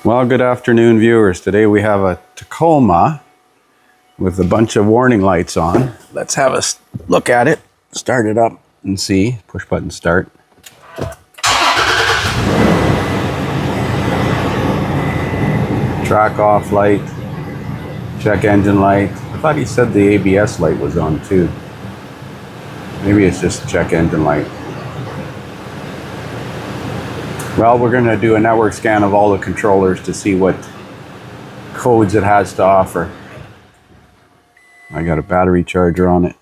Well, good afternoon, viewers. Today we have a Tacoma with a bunch of warning lights on. Let's have a look at it, start it up and see. Push button start. Track off light, check engine light. I thought he said the ABS light was on too. Maybe it's just check engine light. Well, we're going to do a network scan of all the controllers to see what codes it has to offer. I got a battery charger on it.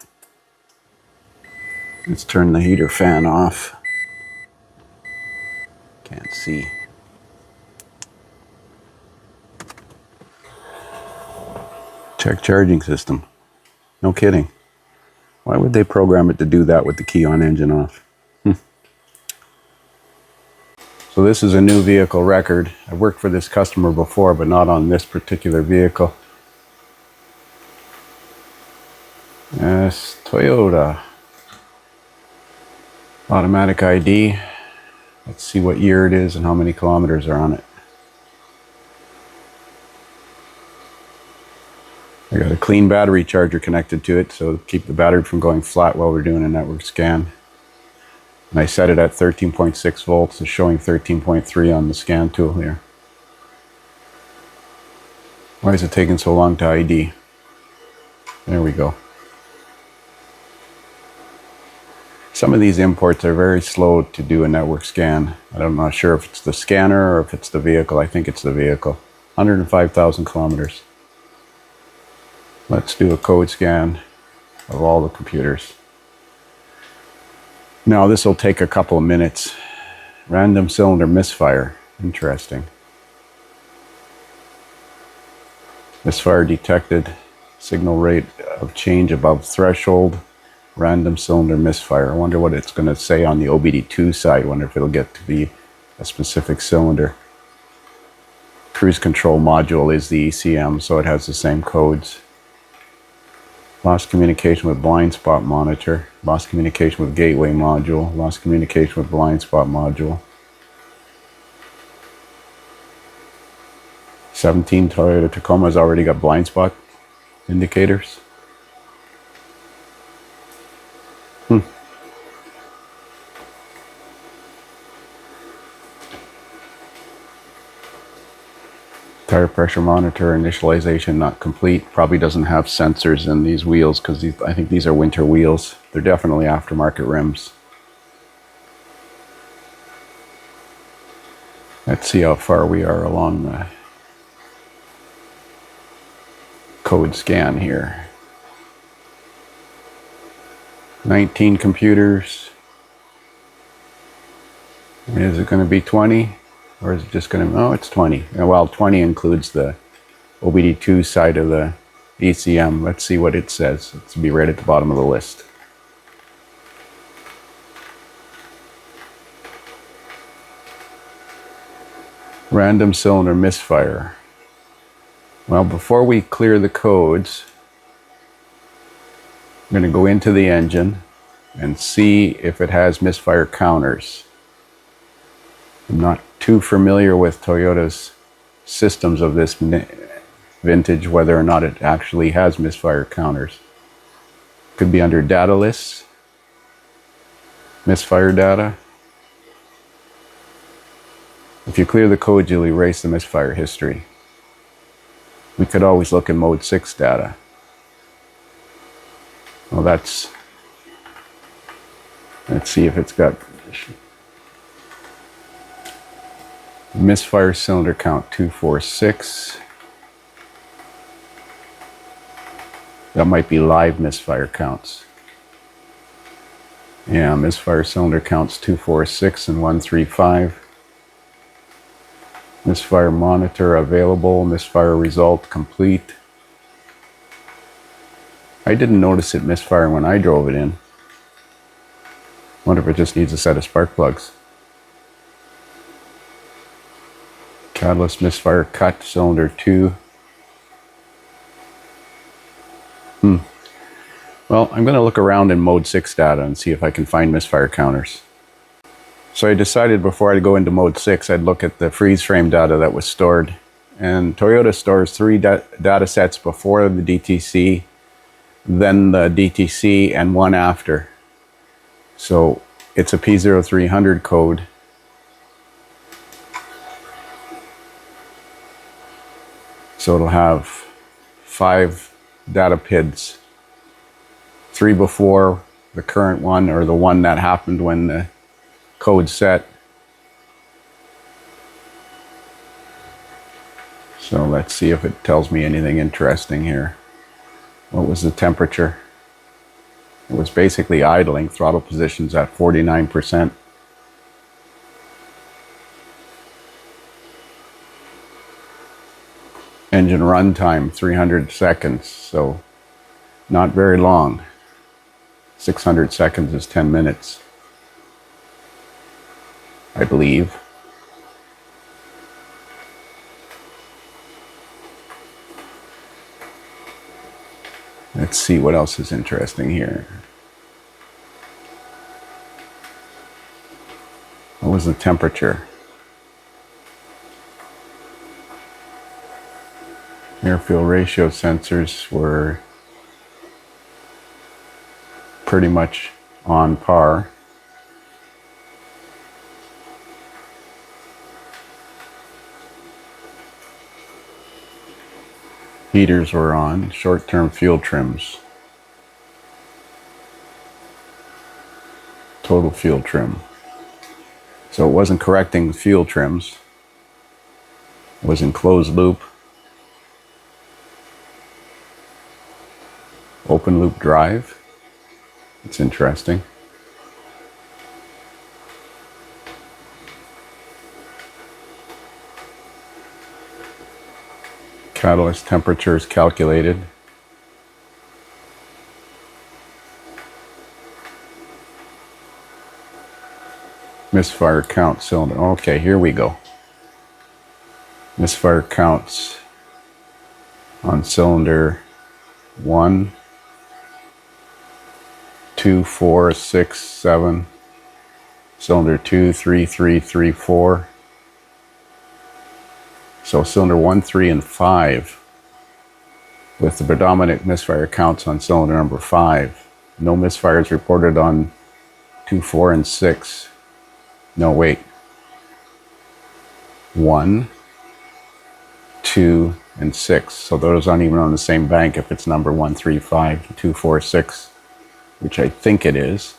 Let's turn the heater fan off. Can't see. Check charging system. No kidding. Why would they program it to do that with the key on, engine off? So this is a new vehicle record. I've worked for this customer before, but not on this particular vehicle. Yes, Toyota. Automatic ID. Let's see what year it is and how many kilometers are on it. I got a clean battery charger connected to it, so keep the battery from going flat while we're doing a network scan. And I set it at 13.6 volts. It's showing 13.3 on the scan tool here. Why is it taking so long to ID? There we go. Some of these imports are very slow to do a network scan. I'm not sure if it's the scanner or if it's the vehicle. I think it's the vehicle. 105,000 kilometers. Let's do a code scan of all the computers. Now this will take a couple of minutes. Random cylinder misfire. Interesting. Misfire detected. Signal rate of change above threshold. Random cylinder misfire. I wonder what it's going to say on the OBD2 side. I wonder if it'll get to be a specific cylinder. Cruise control module is the ECM, so it has the same codes. Lost communication with blind spot monitor. Lost communication with gateway module. Lost communication with blind spot module. 17 Toyota Tacoma has already got blind spot indicators. Tire pressure monitor initialization not complete. Probably doesn't have sensors in these wheels because I think these are winter wheels. They're definitely aftermarket rims. Let's see how far we are along the code scan here. 19 computers. Is it going to be 20? Or is it just going to, oh, it's 20. Well, 20 includes the OBD2 side of the ECM. Let's see what it says. It's be right at the bottom of the list. Random cylinder misfire. Well, before we clear the codes, I'm going to go into the engine and see if it has misfire counters. I'm not too familiar with Toyota's systems of this vintage, whether or not it actually has misfire counters. Could be under data lists, misfire data. If you clear the code, you'll erase the misfire history. We could always look in mode 6 data. Well, let's see if it's got misfire cylinder count 246. That might be live misfire counts. Yeah, misfire cylinder counts 246 and 135. Misfire monitor available. Misfire result complete. I didn't notice it misfiring when I drove it in. Wonder if it just needs a set of spark plugs. Catalyst misfire cut, cylinder 2. Well, I'm going to look around in mode 6 data and see if I can find misfire counters. So I decided before I go into mode 6, I'd look at the freeze frame data that was stored. And Toyota stores 3 data sets before the DTC, then the DTC, and 1 after. So it's a P0300 code. So it'll have 5 data PIDs, 3 before the current one, or the one that happened when the code set. So let's see if it tells me anything interesting here. What was the temperature? It was basically idling, throttle positions at 49%. Engine runtime 300 seconds, so not very long. 600 seconds is 10 minutes, I believe. Let's see what else is interesting here. What was the temperature? Air-fuel ratio sensors were pretty much on par. Heaters were on. Short-term fuel trims. Total fuel trim. So it wasn't correcting fuel trims. It was in closed loop. Open loop drive. It's interesting. Catalyst temperature is calculated. Misfire count cylinder. Okay, here we go. Misfire counts on cylinder 1, 2, 4, 6, 7. Cylinder 2, 3, 3, 3, 4. So cylinder 1, 3, and 5, with the predominant misfire counts on cylinder number 5. No misfires reported on 2, 4, and 6. No, wait. 1, 2, and 6. So those aren't even on the same bank if it's number 1, 3, 5, 2, 4, 6, which I think it is.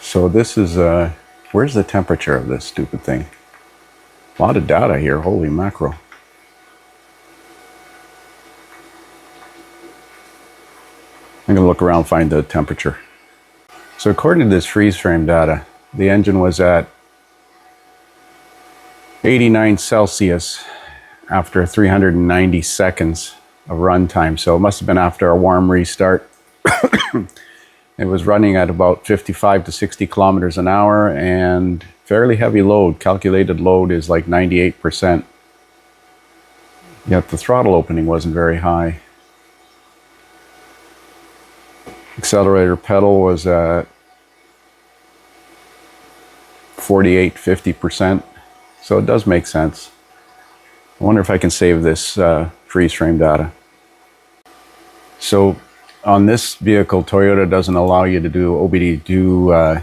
So this is, where's the temperature of this stupid thing? A lot of data here, holy mackerel. I'm gonna look around, find the temperature. So according to this freeze frame data, the engine was at 89 Celsius after 390 seconds of runtime. So it must have been after a warm restart. It was running at about 55 to 60 kilometers an hour and fairly heavy load. Calculated load is like 98%. Yet the throttle opening wasn't very high. Accelerator pedal was at 48–50%. So it does make sense. I wonder if I can save this freeze frame data. So on this vehicle, Toyota doesn't allow you to do OBD2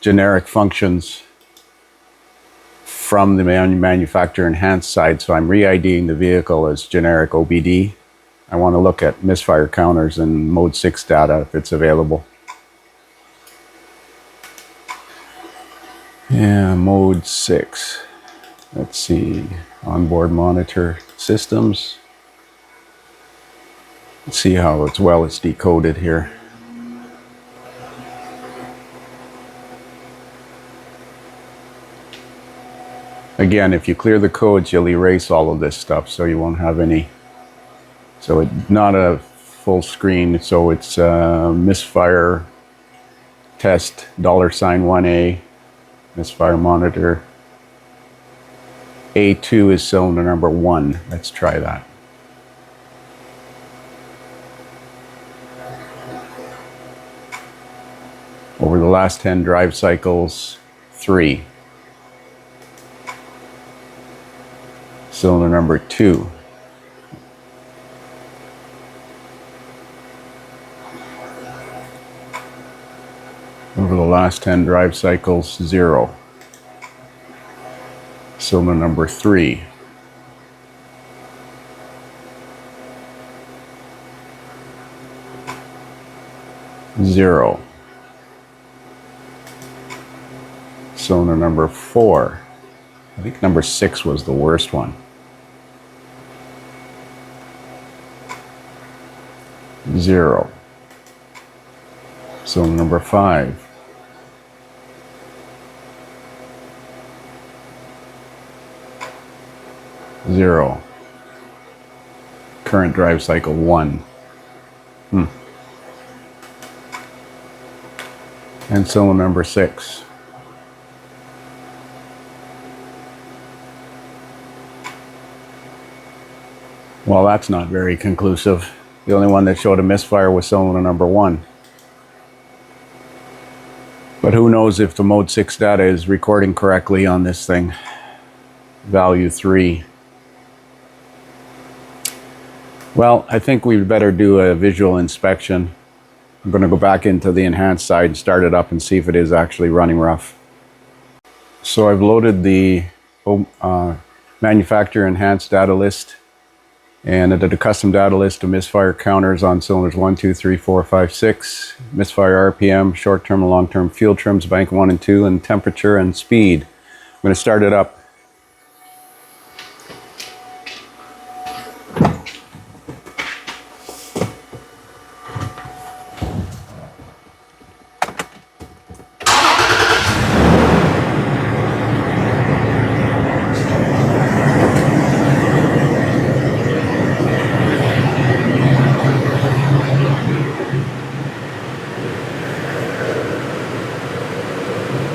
generic functions from the manufacturer enhanced side. So I'm re-IDing the vehicle as generic OBD. I want to look at misfire counters and mode 6 data if it's available. Yeah, mode 6. Let's see, onboard monitor systems. Let's see how it's decoded here. Again, if you clear the codes, you'll erase all of this stuff, so you won't have any. So it's not a full screen, so it's misfire test $1A, misfire monitor. A2 is cylinder number 1. Let's try that. Over the last 10 drive cycles, 3. Cylinder number 2. Over the last 10 drive cycles, 0. Cylinder number 3. 0. Cylinder number 4. I think number 6 was the worst one. 0. Cylinder number 5. 0. Current drive cycle 1. And cylinder number 6. Well, that's not very conclusive. The only one that showed a misfire was cylinder number 1. But who knows if the mode 6 data is recording correctly on this thing. Value 3. Well, I think we'd better do a visual inspection. I'm going to go back into the enhanced side and start it up and see if it is actually running rough. So I've loaded the manufacturer enhanced data list, and I did a custom data list of misfire counters on cylinders 1, 2, 3, 4, 5, 6, misfire RPM, short-term and long-term fuel trims, bank 1 and 2, and temperature and speed. I'm going to start it up.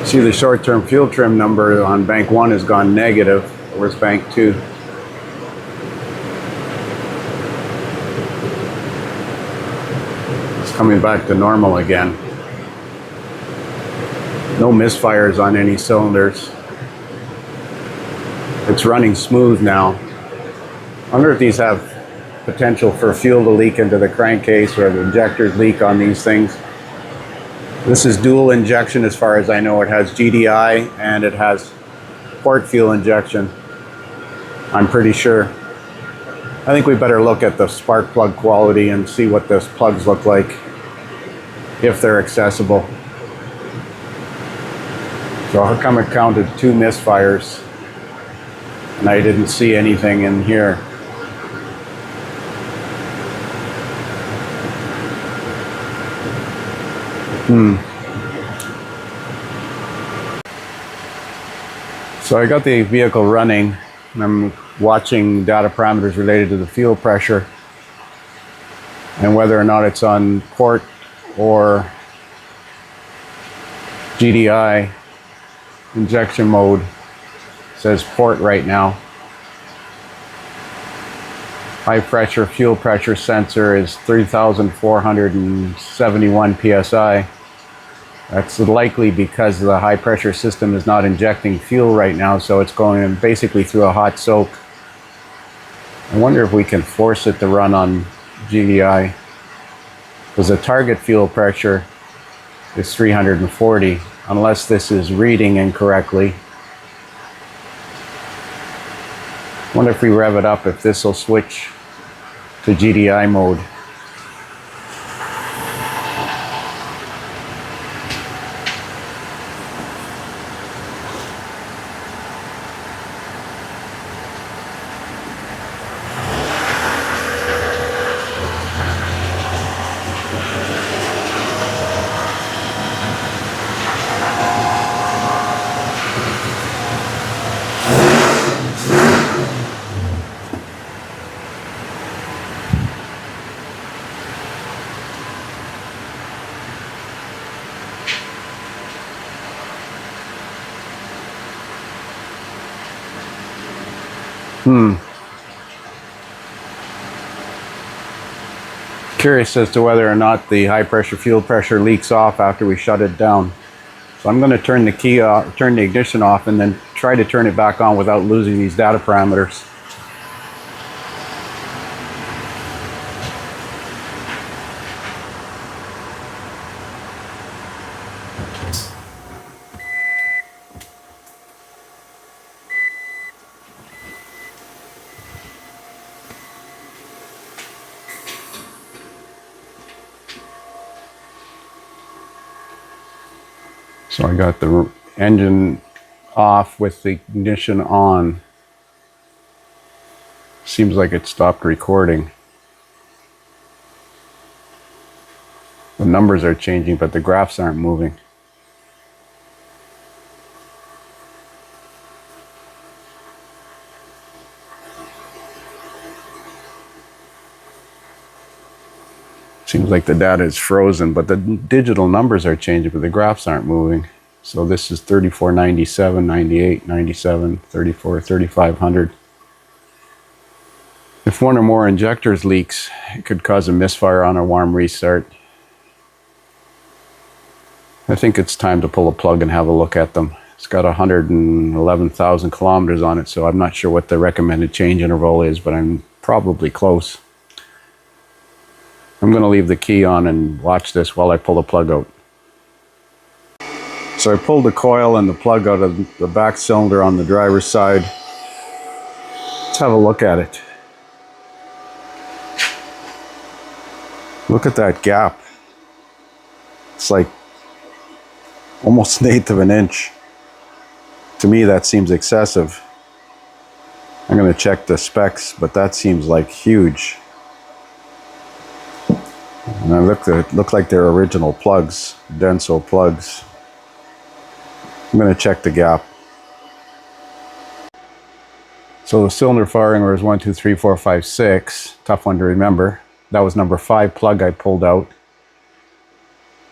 See, the short-term fuel trim number on bank 1 has gone negative. Where's bank 2? It's coming back to normal again. No misfires on any cylinders. It's running smooth now. I wonder if these have potential for fuel to leak into the crankcase, or the injectors leak on these things. This is dual injection as far as I know. It has GDI and it has port fuel injection, I'm pretty sure. I think we better look at the spark plug quality and see what those plugs look like, if they're accessible. So how come it counted 2 misfires and I didn't see anything in here? So I got the vehicle running, and I'm watching data parameters related to the fuel pressure and whether or not it's on port or GDI injection mode. It says port right now. High pressure fuel pressure sensor is 3,471 psi. That's likely because the high pressure system is not injecting fuel right now, so it's going basically through a hot soak. I wonder if we can force it to run on GDI, because the target fuel pressure is 340, unless this is reading incorrectly. I wonder if we rev it up, if this will switch to GDI mode. Curious as to whether or not the high pressure fuel pressure leaks off after we shut it down. So I'm going to turn the key off, turn the ignition off, and then try to turn it back on without losing these data parameters. So I got the engine off with the ignition on. Seems like it stopped recording. The numbers are changing, but the graphs aren't moving. Seems like the data is frozen, but the digital numbers are changing, but the graphs aren't moving. So this is 3497, 98, 97, 34, 3500. If one or more injectors leaks, it could cause a misfire on a warm restart. I think it's time to pull a plug and have a look at them. It's got 111,000 kilometers on it, so I'm not sure what the recommended change interval is, but I'm probably close. I'm going to leave the key on and watch this while I pull the plug out. So I pulled the coil and the plug out of the back cylinder on the driver's side. Let's have a look at it. Look at that gap. It's like almost 1/8 of an inch. To me, that seems excessive. I'm going to check the specs, but that seems like huge. And they look like they're original plugs, Denso plugs. I'm going to check the gap. So the cylinder firing was 1, 2, 3, 4, 5, 6. Tough one to remember. That was number 5 plug I pulled out.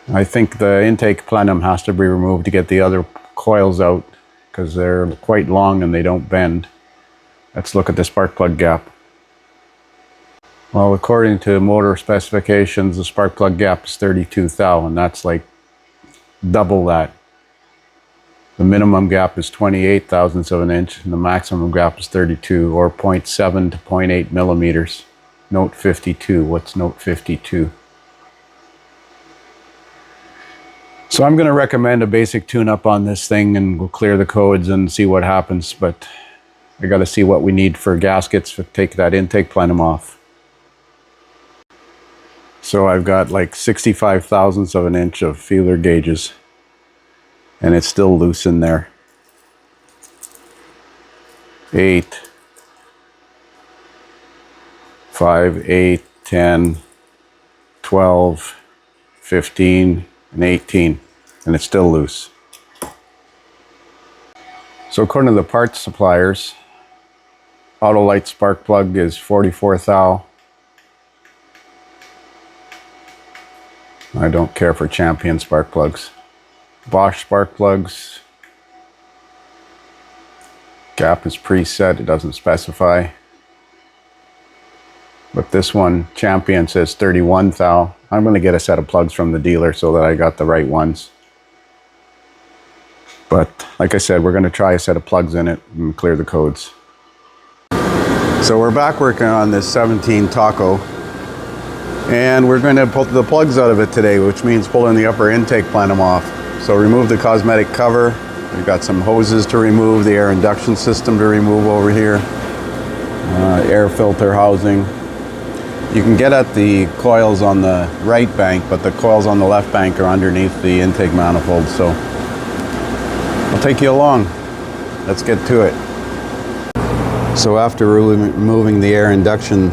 I think the intake plenum has to be removed to get the other coils out because they're quite long and they don't bend. Let's look at the spark plug gap. Well, according to motor specifications, the spark plug gap is 32 thou, and that's like double that. The minimum gap is 28 thousandths of an inch, and the maximum gap is 32, or 0.7 to 0.8 millimeters. Note 52. What's note 52? So I'm going to recommend a basic tune-up on this thing, and we'll clear the codes and see what happens, but I got to see what we need for gaskets to take that intake plenum off. So I've got like 65 thousandths of an inch of feeler gauges, and it's still loose in there. 8, 5, 8, 10, 12, 15, and 18, and it's still loose. So according to the parts suppliers, Autolite spark plug is 44 thou. I don't care for Champion spark plugs. Bosch spark plugs, gap is preset, it doesn't specify. But this one, Champion, says 31 thou. I'm going to get a set of plugs from the dealer so that I got the right ones. But like I said, we're going to try a set of plugs in it and clear the codes. So we're back working on this 17 Taco. And we're going to pull the plugs out of it today, which means pulling the upper intake plenum off. So remove the cosmetic cover. We've got some hoses to remove, the air induction system to remove over here. Air filter housing. You can get at the coils on the right bank, but the coils on the left bank are underneath the intake manifold. So I'll take you along. Let's get to it. So after removing the air induction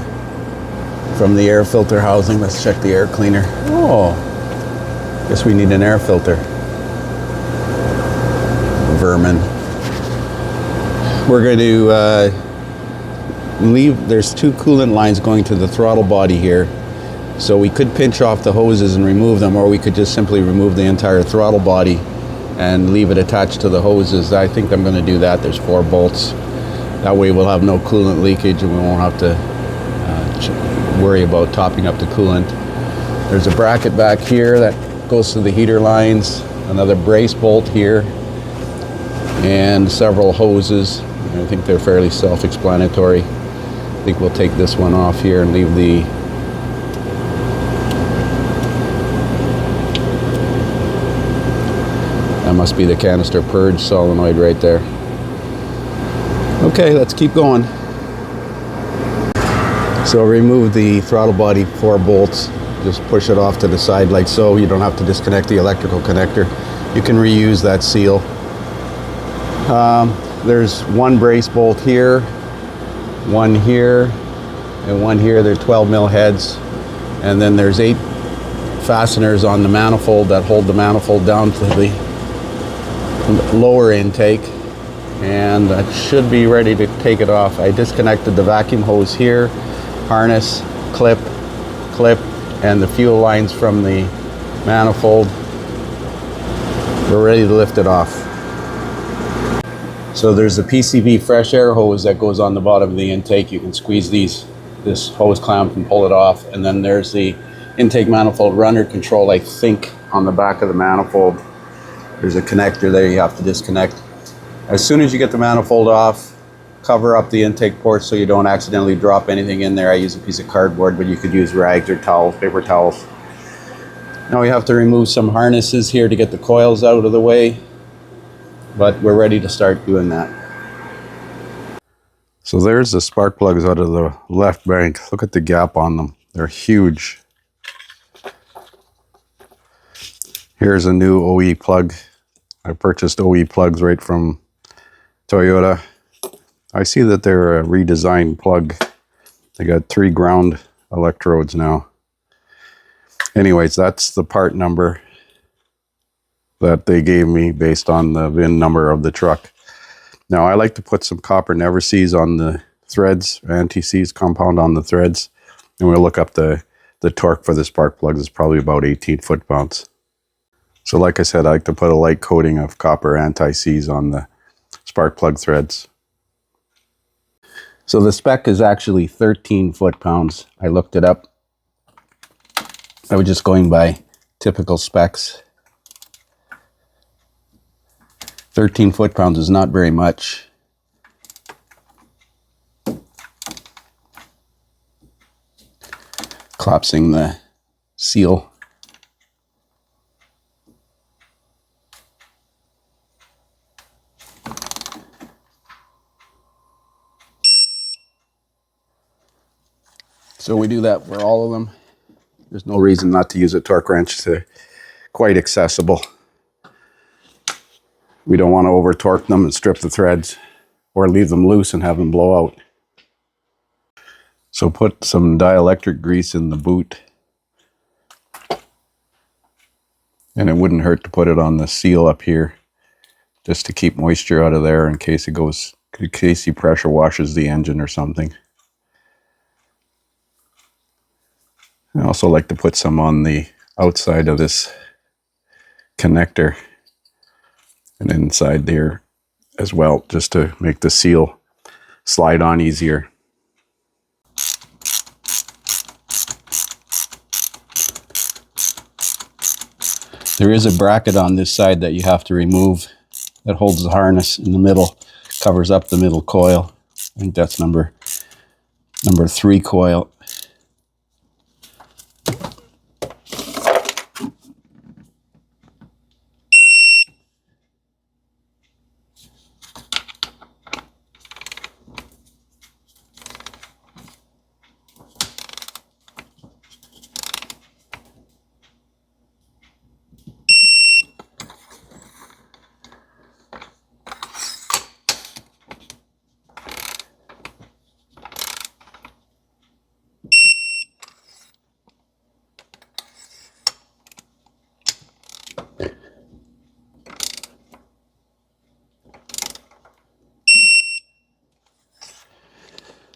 from the air filter housing, let's check the air cleaner. Oh, guess we need an air filter. Vermin. We're going to leave, there's 2 coolant lines going to the throttle body here. So we could pinch off the hoses and remove them, or we could just simply remove the entire throttle body and leave it attached to the hoses. I think I'm going to do that. There's 4 bolts. That way we'll have no coolant leakage and we won't have to worry about topping up the coolant. There's a bracket back here that goes to the heater lines, another brace bolt here, and several hoses. I think they're fairly self-explanatory. I think we'll take this one off here and leave the that must be the canister purge solenoid right there. Okay, let's keep going. So remove the throttle body 4 bolts. Just push it off to the side like so. You don't have to disconnect the electrical connector. You can reuse that seal. There's one brace bolt here, one here, and one here. They're 12 mil heads. And then there's 8 fasteners on the manifold that hold the manifold down to the lower intake. And that should be ready to take it off. I disconnected the vacuum hose here, harness, clip, and the fuel lines from the manifold. We're ready to lift it off. So there's a PCV fresh air hose that goes on the bottom of the intake. You can squeeze this hose clamp and pull it off. And then there's the intake manifold runner control, I think, on the back of the manifold. There's a connector there you have to disconnect. As soon as you get the manifold off, cover up the intake port so you don't accidentally drop anything in there. I use a piece of cardboard, but you could use rags or towels, paper towels. Now we have to remove some harnesses here to get the coils out of the way, but we're ready to start doing that. So there's the spark plugs out of the left bank. Look at the gap on them. They're huge. Here's a new OE plug. I purchased OE plugs right from Toyota. I see that they're a redesigned plug. They got 3 ground electrodes now. Anyways, that's the part number that they gave me based on the VIN number of the truck. Now I like to put some copper never seize on the threads, anti-seize compound on the threads, and we'll look up the torque for the spark plugs. It's probably about 18 foot-pounds. So like I said, I like to put a light coating of copper anti-seize on the spark plug threads. So the spec is actually 13 foot-pounds. I looked it up. I was just going by typical specs. 13 foot-pounds is not very much. Collapsing the seal. So we do that for all of them. There's no reason not to use a torque wrench. They're quite accessible. We don't want to over torque them and strip the threads or leave them loose and have them blow out. So put some dielectric grease in the boot. And it wouldn't hurt to put it on the seal up here just to keep moisture out of there in case he pressure washes the engine or something. I also like to put some on the outside of this connector and inside there as well, just to make the seal slide on easier. There is a bracket on this side that you have to remove that holds the harness in the middle, covers up the middle coil. I think that's number 3 coil.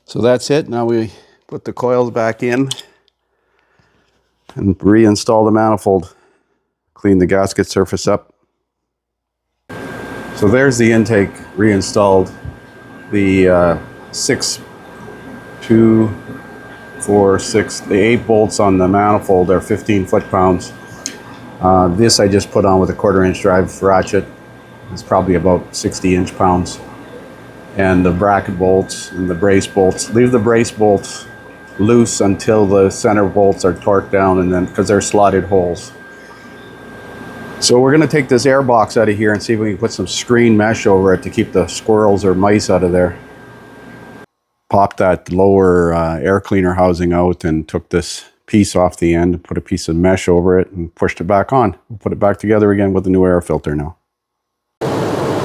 So that's it. Now we put the coils back in and reinstall the manifold. Clean the gasket surface up. So there's the intake reinstalled. the 6, 2, 4, 6, the 8 bolts on the manifold are 15 foot-pounds. This I just put on with a 1/4-inch drive ratchet. It's probably about 60 inch-pounds. And the bracket bolts and the brace bolts. Leave the brace bolts loose until the center bolts are torqued down, and then because they're slotted holes. So we're going to take this air box out of here and see if we can put some screen mesh over it to keep the squirrels or mice out of there. Popped that lower air cleaner housing out and took this piece off the end, put a piece of mesh over it and pushed it back on. We'll put it back together again with the new air filter now.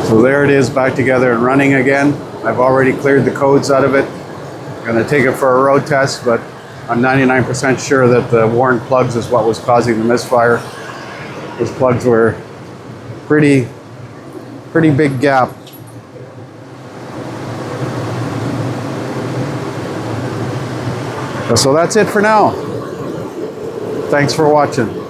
So there it is, back together and running again. I've already cleared the codes out of it. I'm going to take it for a road test, but I'm 99% sure that the worn plugs is what was causing the misfire. Those plugs were pretty big gap. So that's it for now. Thanks for watching.